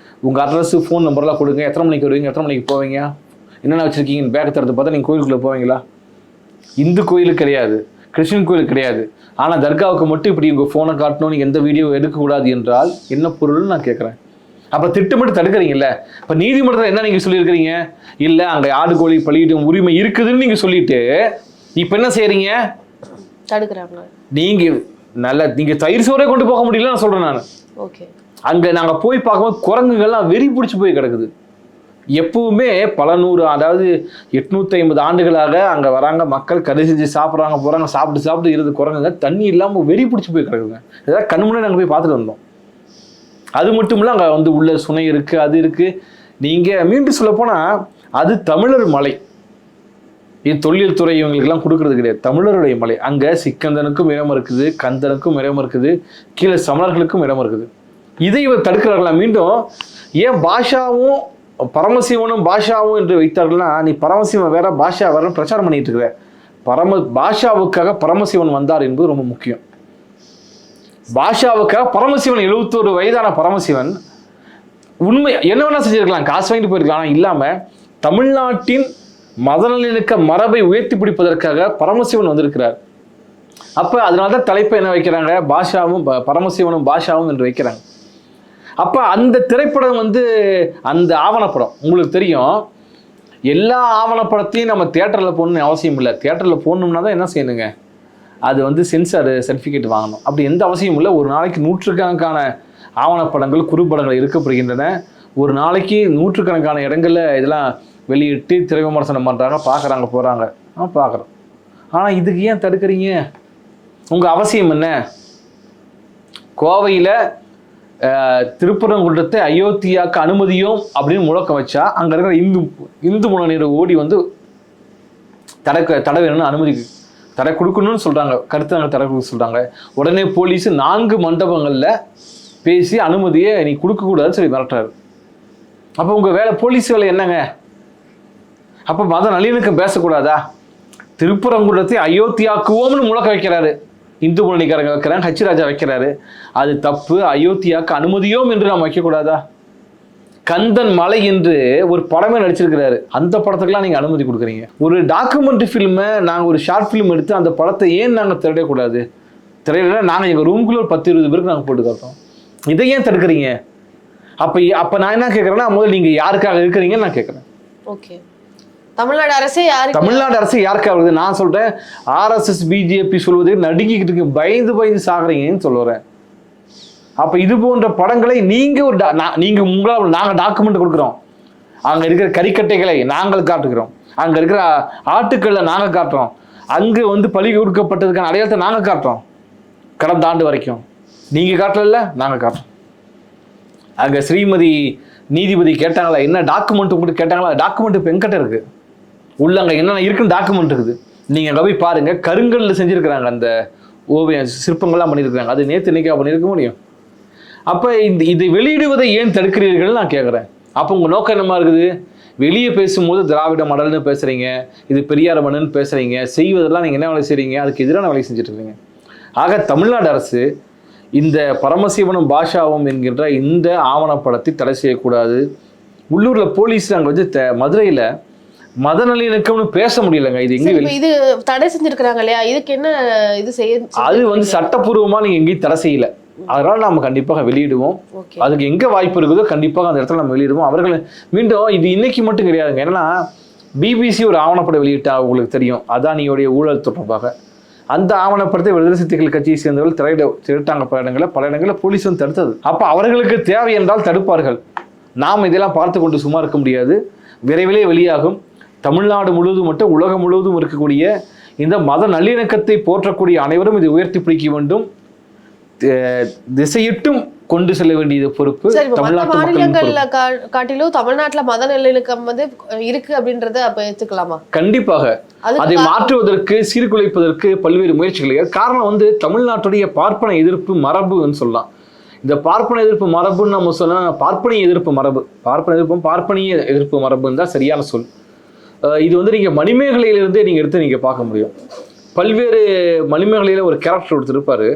உங்க அட்ரஸ் ஃபோன் நம்பர்லாம் கொடுங்க, எத்தனை மணிக்கு வருவீங்க, எத்தனை மணிக்கு போவீங்க, என்னென்ன வச்சிருக்கீங்க, பேக் தரத்தை பார்த்தா நீங்க கோயிலுக்குள்ள போவீங்களா? இந்து கோயிலுக்கு கிடையாது, கிறிஸ்டின் கோயிலுக்கு கிடையாது. ஆனா தர்காவுக்கு மட்டும் இப்படி உங்க போனை காட்டணும், நீங்க எந்த வீடியோ எடுக்கக்கூடாது என்றால் என்ன பொருள்னு நான் கேட்கறேன். அப்ப திட்டமிட்டு தடுக்கிறீங்கல்ல. இப்ப நீதிமன்றத்தில் என்ன நீங்க சொல்லியிருக்கிறீங்க, இல்ல அங்க ஆடு கோழி பலியிடும் உரிமை இருக்குதுன்னு நீங்க சொல்லிட்டு இப்ப என்ன செய்யறீங்க, தடுக்கிறாங்க. நீங்க தயிர் சோறே கொண்டு போக முடியல நான் சொல்றேன் நான். அங்க நாங்க போய் பார்க்கும்போது குரங்குகள்லாம் வெறி பிடிச்சி போய் கிடக்குது. எப்பவுமே பல நூறு, அதாவது 850 ஆண்டுகளாக அங்க வராங்க மக்கள், கறி செஞ்சு சாப்பிட்றாங்க, போறாங்க, சாப்பிட்டு இருந்து குரங்குங்க தண்ணி இல்லாம வெறி பிடிச்சி போய் கிடக்குங்க. ஏதாவது கண்முன்னே நாங்க போய் பார்த்துட்டு வந்தோம். அது மட்டும் இல்லை, அங்கே வந்து உள்ள சுனை இருக்குது, அது இருக்குது. நீங்கள் மீண்டும் சொல்ல போனால் அது தமிழர் மலை. இது தொழில் துறை இவங்களுக்கெல்லாம் கொடுக்கறது கிடையாது, தமிழருடைய மலை. அங்கே சிக்கந்தனுக்கும் இடம் இருக்குது, கந்தனுக்கும் இடம் இருக்குது, கீழே சமணர்களுக்கும் இடம் இருக்குது. இதை இவர் தடுக்கிறார்களா? மீண்டும் ஏன் பாஷாவும் பரமசிவனும் பாஷாவும் என்று வைத்தார்கள்னா, நீ பரமசிவன் வேற பாஷா வேற பிரச்சாரம் பண்ணிட்டு இருக்கிற. பாஷாவுக்காக பரமசிவன் வந்தார் என்பது ரொம்ப முக்கியம். பாஷாவுக்காக பரமசிவன் 71 வயதான பரமசிவன் உண்மை என்ன வேணா செஞ்சிருக்கலாம், காசு வாங்கிட்டு போயிருக்கலாம். இல்லாம தமிழ்நாட்டின் மத நல்லிணக்க மரபை உயர்த்தி பிடிப்பதற்காக பரமசிவன் வந்திருக்கிறார். அப்ப அதனாலதான் தலைப்பை என்ன வைக்கிறாங்க, பாஷாவும் பரமசிவனும் பாஷாவும் என்று வைக்கிறாங்க. அப்ப அந்த திரைப்படம் வந்து அந்த ஆவணப்படம் உங்களுக்கு தெரியும். எல்லா ஆவணப்படத்தையும் நம்ம தியேட்டர்ல போடணும்னு அவசியம் இல்லை. தியேட்டர்ல போடணும்னா தான் என்ன செய்யணுங்க, அது வந்து சென்சார் சர்டிஃபிகேட் வாங்கணும். அப்படி எந்த அவசியமும் இல்லை. ஒரு நாளைக்கு நூற்றுக்கணக்கான ஆவணப்படங்கள் குறும்படங்கள் இருக்கப்படுகின்றன. ஒரு நாளைக்கு நூற்றுக்கணக்கான இடங்கள்ல இதெல்லாம் வெளியிட்டு திரை விமர்சனம் பண்ணுறாங்க, பார்க்குறாங்க, போகிறாங்க, பார்க்குறோம். ஆனால் இதுக்கு ஏன் தடுக்கிறீங்க? உங்கள் அவசியம் என்ன? கோவையில் திருப்பரங்குன்றத்தை அயோத்தியாவுக்கு அனுமதியும் அப்படின்னு முழக்கம் வச்சா அங்கே இருக்கிற இந்து முன்னணியோட ஓடி வந்து தடை வேணும்னு அனுமதி தடை கொடுக்கணும்னு சொல்கிறாங்க, கருத்து நாங்கள் தடை கொடுக்க சொல்கிறாங்க. உடனே போலீஸு 4 மண்டபங்களில் பேசி அனுமதியை நீ கொடுக்கக்கூடாதுன்னு சொல்லி மிரட்டுறாரு. அப்போ உங்கள் வேலை, போலீஸ் வேலை என்னங்க? அப்போ மத நல்லிணக்கம் பேசக்கூடாதா? திருப்பரங்குன்றத்தை அயோத்தியாக்குவோம்னு முழக்க வைக்கிறாரு, இந்து முன்னணிக்காரங்க வைக்கிறாங்க, ஹச் ராஜா வைக்கிறாரு. அது தப்பு, அயோத்தியாவுக்கு அனுமதியோம் என்று நாம் வைக்கக்கூடாதா? கந்தன் மலை என்று ஒரு படமே நடிச்சிருக்கிறாரு, அந்த படத்துக்கெல்லாம் நீங்கள் அனுமதி கொடுக்குறீங்க. ஒரு டாக்குமெண்ட்ரி ஃபிலிமை நாங்கள் ஒரு ஷார்ட் ஃபிலிம் எடுத்து அந்த படத்தை ஏன் நாங்கள் திரையிடக்கூடாது? திரையில நாங்கள் எங்கள் ரூம்குள்ள 10-20 பேருக்கு நாங்கள் போட்டு காட்டோம். இதை ஏன் தடுக்கிறீங்க? அப்ப நான் என்ன கேட்கறேன்னா, முதல்ல நீங்க யாருக்காக இருக்கிறீங்கன்னு நான் கேட்கறேன். ஓகே, தமிழ்நாடு அரசே யாருக்கு, தமிழ்நாடு அரசு யாருக்காக இருக்குது? நான் சொல்றேன், ஆர்எஸ்எஸ் பிஜேபி சொல்வது நடுங்கிக்கிட்டு இருக்கு, பயந்து சாகுறீங்கன்னு சொல்லுறேன். அப்ப இது போன்ற படங்களை நீங்க நீங்க உங்களால் நாங்க டாக்குமெண்ட் கொடுக்குறோம், அங்க இருக்கிற கறிக்கட்டைகளை நாங்கள் காட்டுகிறோம், அங்க இருக்கிற ஆட்டுக்களை நாங்க காட்டுறோம், அங்க வந்து பலி கொடுக்கப்பட்டதுக்கான அடையாளத்தை நாங்க காட்டுறோம். கடந்த ஆண்டு வரைக்கும் நீங்க காட்டல, நாங்க காட்டுறோம். அங்க ஸ்ரீமதி நீதிபதி கேட்டாங்களா, என்ன டாக்குமெண்ட் உங்களுக்கு கேட்டாங்களா? டாக்குமெண்ட் இப்போ எங்கிட்ட இருக்கு, உள்ள அங்க என்னென்ன இருக்குன்னு டாக்குமெண்ட் இருக்குது. நீங்க அங்க போய் பாருங்க, கருங்கல்ல செஞ்சிருக்கிறாங்க, அந்த ஓவியம் சிற்பங்கள்லாம் பண்ணியிருக்கிறாங்க. அது நேற்று இன்னைக்கு பண்ணியிருக்க முடியும். அப்ப இதை வெளியிடுவதை ஏன் தடுக்கிறீர்கள் நான் கேட்குறேன். அப்போ உங்க நோக்கம் என்னமா இருக்குது? வெளியே பேசும்போது திராவிட மடல்னு பேசுறீங்க, இது பெரியார் மண்ணுன்னு பேசுறீங்க, செய்வதெல்லாம் நீங்க என்ன வேலை செய்றீங்க? அதுக்கு எதிரான வேலை செஞ்சுட்டு இருக்கீங்க. ஆக தமிழ்நாடு அரசு இந்த பரமசிவனும் பாஷாவும் என்கின்ற இந்த ஆவணப்படத்தை தடை செய்யக்கூடாது. உள்ளூர்ல போலீஸ் அங்கே வந்து மதுரையில மத நல்லிணக்கம்னு பேச முடியலங்க. இது எங்க இது தடை செஞ்சிருக்கிறாங்க இல்லையா, இதுக்கு என்ன இது செய்ய? அது வந்து சட்டப்பூர்வமா நீங்க எங்கேயும் தடை செய்யல, அதனால நம்ம கண்டிப்பாக வெளியிடுவோம். அதுக்கு எங்க வாய்ப்பு இருக்குதோ கண்டிப்பாக அந்த இடத்துல நம்ம வெளியிடுவோம். அவர்கள் மீண்டும் இது இன்னைக்கு மட்டும் கிடையாதுங்க. ஏன்னா பிபிசி ஒரு ஆவணப்படம் வெளியிட்டா உங்களுக்கு தெரியும், அதானியோடைய ஊழல் தொடர்பாக. அந்த ஆவணப்படத்தை விடுதலை சிறுத்தைகள் கட்சியை சேர்ந்தவர்கள் திரட்டாங்க பல இடங்களில் போலீஸ் வந்து தடுத்தது. அப்போ அவர்களுக்கு தேவை என்றால் தடுப்பார்கள். நாம் இதெல்லாம் பார்த்து கொண்டு சும்மா இருக்க முடியாது. விரைவிலே வெளியாகும். தமிழ்நாடு முழுவதும் மட்டும் உலகம் முழுவதும் இருக்கக்கூடிய இந்த மத நல்லிணக்கத்தை போற்றக்கூடிய அனைவரும் இதை உயர்த்தி பிடிக்க வேண்டும். திசையிட்டும் கொண்டு செல்ல வேண்டியது பொறுப்பு தமிழ்நாட்டு மாநிலங்கள்ல காட்டிலும் தமிழ்நாட்டுல மத நல்லிணக்கம் வந்து இருக்கு அப்படின்றத அப்ப ஏத்துக்கலாமா? கண்டிப்பாக. அதை மாற்றுவதற்கு சீர்குலைப்பதற்கு பல்வேறு முயற்சிகள். காரணம் வந்து தமிழ்நாட்டுடைய பார்ப்பன எதிர்ப்பு மரபுன்னு சொல்லலாம். இந்த பார்ப்பன எதிர்ப்பு மரபுன்னு நம்ம சொல்லலாம், பார்ப்பனிய எதிர்ப்பு மரபு. பார்ப்பனிய எதிர்ப்பு மரபுன்னு தான் சரியான சொல். இது வந்து நீங்க மணிமேகலையிலிருந்தே நீங்க எடுத்து நீங்க பார்க்க முடியும். பல்வேறு மணிமேகலையில ஒரு கேரக்டர் கொடுத்துருப்பாரு.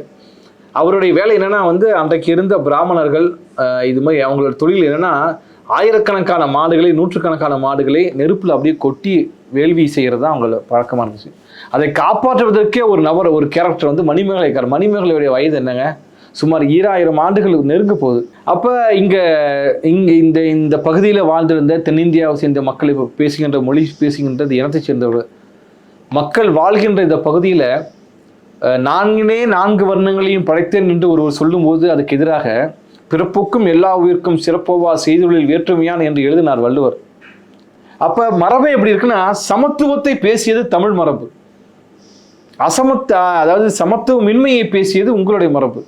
அவருடைய வேலை என்னன்னா வந்து அன்றைக்கு இருந்த பிராமணர்கள் இது மாதிரி அவங்களோட தொழில் என்னன்னா, ஆயிரக்கணக்கான மாடுகளை நூற்றுக்கணக்கான மாடுகளை நெருப்புல அப்படியே கொட்டி வேள்வி செய்யறது தான் அவங்களோட பழக்கமா இருந்துச்சு. அதை காப்பாற்றுவதற்கே ஒரு கேரக்டர் வந்து மணிமேகலைக்காரர். மணிமேகலையுடைய வயது என்னங்க, சுமார் 2000 ஆண்டுகள் நெருங்க போகுது. அப்ப இங்க இந்த பகுதியில வாழ்ந்திருந்த தென்னிந்தியாவை சேர்ந்த மக்கள், இப்போ பேசுகின்ற மொழி பேசுகின்ற இனத்தை சேர்ந்தவர்கள் மக்கள் வாழ்கின்ற இந்த பகுதியில 4 வர்ணங்களையும் படைத்தேன் என்று ஒருவர் சொல்லும்போது அதுக்கு எதிராக பிறப்புக்கும் எல்லா உயிர்க்கும் சிறப்போவா செய்தொழில் வேற்றுமையான் என்று எழுதினார் வள்ளுவர். அப்ப மரபு எப்படி இருக்குன்னா, சமத்துவத்தை பேசியது தமிழ் மரபு, அதாவது சமத்துவமின்மையை பேசியது உங்களுடைய மரபு.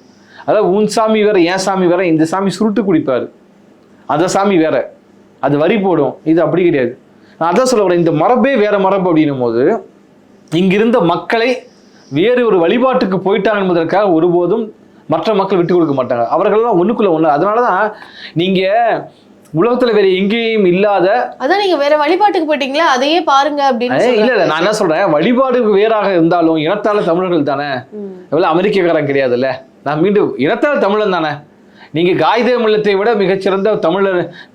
அதாவது உன் சாமி வேற, என் சாமி வேற, இந்த சாமி சுருட்டு குடிப்பாரு, அந்த சாமி வேற, அது வரி போடும், இது அப்படி கிடையாது. நான் அதான் சொல்ல வரேன், இந்த மரபே வேற மரபு அப்படின்னும் போது இங்கிருந்த மக்களை வேறு ஒரு வழிபாட்டுக்கு போயிட்டாங்க என்பதற்காக ஒருபோதும் மற்ற மக்கள் விட்டு கொடுக்க மாட்டாங்க. அவர்கள்லாம் ஒண்ணுக்குள்ள ஒண்ணு. அதனாலதான் நீங்க உலகத்துல வேற எங்கேயும் இல்லாத, அதான் நீங்க வேற வழிபாட்டுக்கு போயிட்டீங்களா, அதையே பாருங்க அப்படின்னு. இல்ல நான் என்ன சொல்றேன், வழிபாடுக்கு வேறாக இருந்தாலும் இனத்தால தமிழர்கள் தானே, எவ்வளவு அமெரிக்கக்காரன் கிடையாதுல்ல. நான் மீண்டும் இனத்தால் தமிழன் தானே. நீங்க காயிதே மில்லத்தை விட மிகச்சிறந்த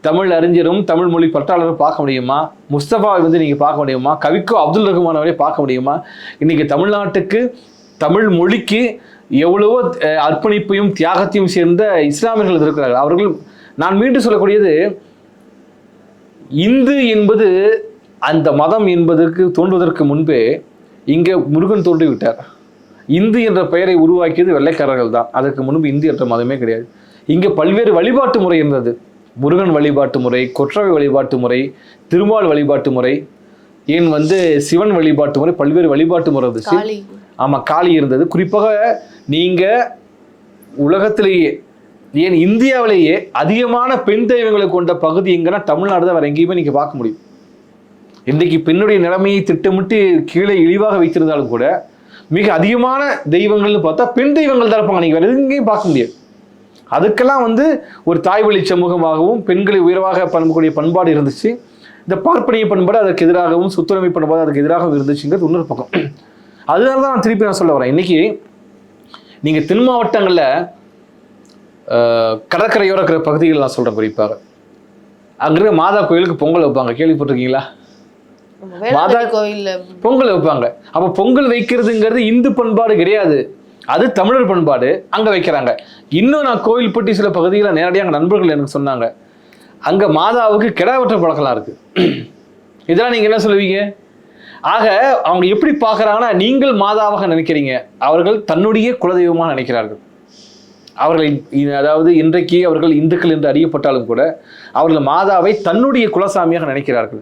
தமிழ் அறிஞரும் தமிழ் மொழி பற்றாளரும் பார்க்க முடியுமா? முஸ்தபாவை வந்து நீங்க பார்க்க முடியுமா? கவிக்கோ அப்துல் ரஹ்மானவரை பார்க்க முடியுமா? இன்னைக்கு தமிழ்நாட்டுக்கு தமிழ் மொழிக்கு எவ்வளவோ அர்ப்பணிப்பையும் தியாகத்தையும் சேர்ந்த இஸ்லாமியர்கள் இருக்கிறார்கள். அவர்கள், நான் மீண்டும் சொல்லக்கூடியது, இந்து என்பது அந்த மதம் என்பதற்கு தோன்றுவதற்கு முன்பே இங்கே முருகன் தோன்றி விட்டார். இந்து என்ற பெயரை உருவாக்கியது வெள்ளைக்காரர்கள் தான். அதற்கு முன்பு இந்து என்ற மதமே கிடையாது. இங்கே பல்வேறு வழிபாட்டு முறை இருந்தது. முருகன் வழிபாட்டு முறை, கொற்றவை வழிபாட்டு முறை, திருமால் வழிபாட்டு முறை, ஏன் வந்து சிவன் வழிபாட்டு முறை, பல்வேறு வழிபாட்டு முறை இருந்துச்சு. ஆமா, காளி இருந்தது. குறிப்பாக நீங்க உலகத்திலேயே, ஏன் இந்தியாவிலேயே அதிகமான பெண் தெய்வங்களை கொண்ட பகுதி எங்கன்னா தமிழ்நாடு தான். வேற எங்கேயுமே நீங்க பார்க்க முடியும். இன்றைக்கு பெண்ணுடைய நிலைமையை திட்டமிட்டு கீழே இழிவாக வைத்திருந்தாலும் கூட மிக அதிகமான தெய்வங்கள்னு பார்த்தா பெண் தெய்வங்கள் தான் இருப்பாங்க. நீங்க வேற எங்கேயும் பார்க்க முடியாது. அதுக்கெல்லாம் வந்து ஒரு தாய் வழி சமூகமாகவும் பெண்களை உயர்வாக பண்பக்கூடிய பண்பாடு இருந்துச்சு. இந்த பார்ப்பனிய பண்பாடு அதற்கு எதிராகவும் சுத்துரிமை பண்பாடு அதுக்கு எதிராகவும் இருந்துச்சுங்கிறது இன்னொரு பக்கம். அதனால தான் நான் திருப்பி சொல்ல வரேன். இன்னைக்கு நீங்க தென் மாவட்டங்களில் கடற்கரையோர இருக்கிற பகுதிகள் நான் சொல்றேன். குறிப்பாக அங்க இருக்கிற மாதா கோயிலுக்கு பொங்கல் வைப்பாங்க, கேள்விப்பட்டிருக்கீங்களா? மாதா கோயில் பொங்கல் வைப்பாங்க. அப்ப பொங்கல் வைக்கிறதுங்கிறது இந்து பண்பாடு கிடையாது, அது தமிழர் பண்பாடு, அங்க வைக்கிறாங்க. இன்னும் நான் கோவில்பட்டி சில பகுதிகளில் நேரடியாக நண்பர்கள் எனக்கு சொன்னாங்க, அங்க மாதாவுக்கு கிடா வெட்டுற பழக்கலாம் இருக்கு. இதெல்லாம் நீங்க என்ன சொல்லுவீங்க? ஆக அவங்க எப்படி பார்க்கறாங்கன்னா, நீங்கள் மாதாவாக நினைக்கிறீங்க, அவர்கள் தன்னுடைய குலதெய்வமாக நினைக்கிறார்கள். அவர்கள் அதாவது இன்றைக்கு அவர்கள் இந்துக்கள் என்று அறியப்பட்டாலும் கூட அவர்கள் மாதாவை தன்னுடைய குலசாமியாக நினைக்கிறார்கள்.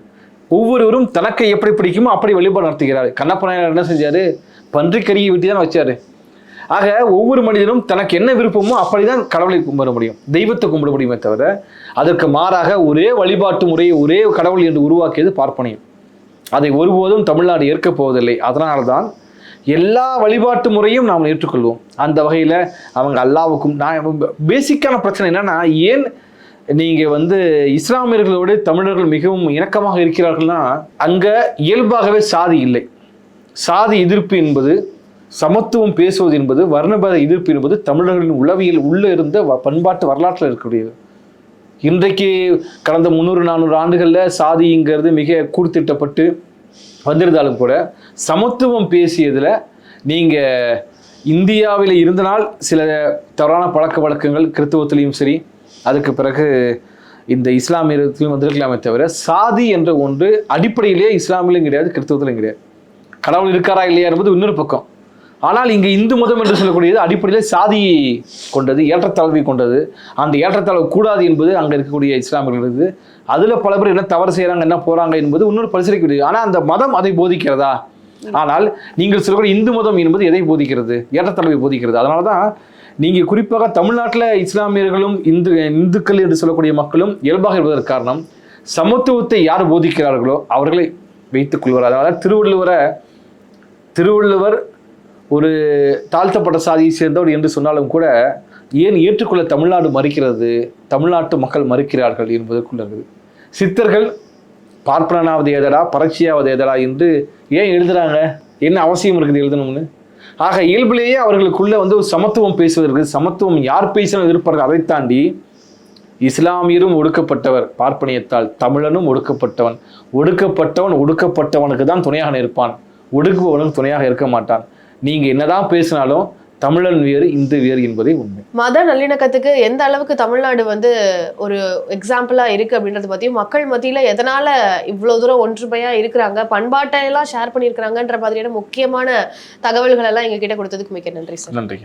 ஒவ்வொருவரும் தனக்கு எப்படி பிடிக்குமோ அப்படி வழிபாடு நடத்துகிறார். கண்ணப்பனார் என்ன செஞ்சாரு? பன்றிக்கறியை விட்டு தான் வச்சாரு. ஆக ஒவ்வொரு மனிதனும் தனக்கு என்ன விருப்பமோ அப்படிதான் கடவுளை கும்பிட முடியும், தெய்வத்தை கும்பிட முடியுமே தவிர அதற்கு மாறாக ஒரே வழிபாட்டு முறையை ஒரே கடவுள் என்று உருவாக்கியது பார்ப்பனியம். அதை ஒருபோதும் தமிழ்நாடு ஏற்கப் போவதில்லை. அதனால்தான் எல்லா வழிபாட்டு முறையும் நாம் ஏற்றுக்கொள்வோம். அந்த வகையில் அவங்க அல்லாவுக்கும் பேசிக்கான பிரச்சனை என்னன்னா, ஏன் நீங்க இஸ்லாமியர்களோடு தமிழர்கள் மிகவும் இணக்கமாக இருக்கிறார்கள்னா, அங்க இயல்பாகவே சாதி இல்லை. சாதி எதிர்ப்பு என்பது, சமத்துவம் பேசுவது என்பது, வர்ணபேத எதிர்ப்பு என்பது தமிழர்களின் உளவியல் உள்ள இருந்த பண்பாட்டு வரலாற்றில் இருக்கக்கூடியது. இன்றைக்கு கடந்த 300-400 ஆண்டுகளில் சாதிங்கிறது மிக கூர்த்திட்டப்பட்டு வந்திருந்தாலும் கூட சமத்துவம் பேசியதில் நீங்கள் இந்தியாவில் இருந்தனால் சில தவறான பழக்க வழக்கங்கள் கிறித்துவத்திலையும் சரி, அதுக்கு பிறகு இந்த இஸ்லாமியத்திலும் வந்திருக்கலாமே தவிர சாதி என்ற ஒன்று அடிப்படையிலேயே இஸ்லாமிலும் கிடையாது, கிறித்துவத்திலும் கிடையாது. கடவுள் இருக்காரா இல்லையா என்பது இன்னொரு பக்கம். ஆனால் இங்கே இந்து மதம் என்று சொல்லக்கூடியது அடிப்படையில் சாதி கொண்டது, ஏற்றத்தாழ்வை கொண்டது. அந்த ஏற்றத்தாழ்வு கூடாது என்பது அங்கே இருக்கக்கூடிய இஸ்லாமியர்கள் இருக்குது. அதில் பல பேர் என்ன தவறு செய்கிறாங்க, என்ன போகிறாங்க என்பது இன்னொரு பரிசீலிக்கக்கூடியது. ஆனால் அந்த மதம் அதை போதிக்கிறதா? ஆனால் நீங்கள் சொல்லக்கூடிய இந்து மதம் என்பது எதை போதிக்கிறது? ஏற்றத்தாழ்வை போதிக்கிறது. அதனால தான் நீங்கள் குறிப்பாக தமிழ்நாட்டில் இஸ்லாமியர்களும் இந்துக்கள் என்று சொல்லக்கூடிய மக்களும் இயல்பாக இருப்பதற்கு காரணம், சமத்துவத்தை யார் போதிக்கிறார்களோ அவர்களை வைத்துக் கொள்வார். அதனால திருவள்ளுவர் ஒரு தாழ்த்தப்பட்ட சாதியை சேர்ந்தவர் என்று சொன்னாலும் கூட ஏன் ஏற்றுக்கொள்ள தமிழ்நாடு மறுக்கிறது, தமிழ்நாட்டு மக்கள் மறுக்கிறார்கள் என்பதற்குள்ள இருக்குது. சித்தர்கள் பார்ப்பனாவது ஏதடா, பரட்சியாவது ஏதடா என்று ஏன் எழுதுறாங்க? என்ன அவசியம் இருக்குது எழுதணும்னு? ஆக இயல்பிலேயே அவர்களுக்குள்ள ஒரு சமத்துவம் பேசுவதற்கு, சமத்துவம் யார் பேசினாலும் எதிர்ப்பார்கள். அதை தாண்டி இஸ்லாமியரும் ஒடுக்கப்பட்டவர் பார்ப்பனியத்தால், தமிழனும் ஒடுக்கப்பட்டவன். ஒடுக்கப்பட்டவனுக்கு தான் துணையாக நிற்பான், ஒடுக்குபவனுக்கு துணையாக இருக்க மாட்டான். நீங்க என்னதான் பேசினாலும் தமிழன் வேறு, இந்து வேறு என்பதே உண்மை. மத நல்லிணக்கத்துக்கு எந்த அளவுக்கு தமிழ்நாடு ஒரு எக்ஸாம்பிளா இருக்கு அப்படின்றத பத்தியும், மக்கள் மத்தியில எதனால இவ்வளவு தூரம் ஒற்றுமையா இருக்கிறாங்க, பண்பாட்டை எல்லாம் ஷேர் பண்ணியிருக்கிறாங்கன்ற மாதிரியான முக்கியமான தகவல்கள் எல்லாம் எங்க கிட்ட கொடுத்ததுக்கு மிக்க நன்றி சார். நன்றி.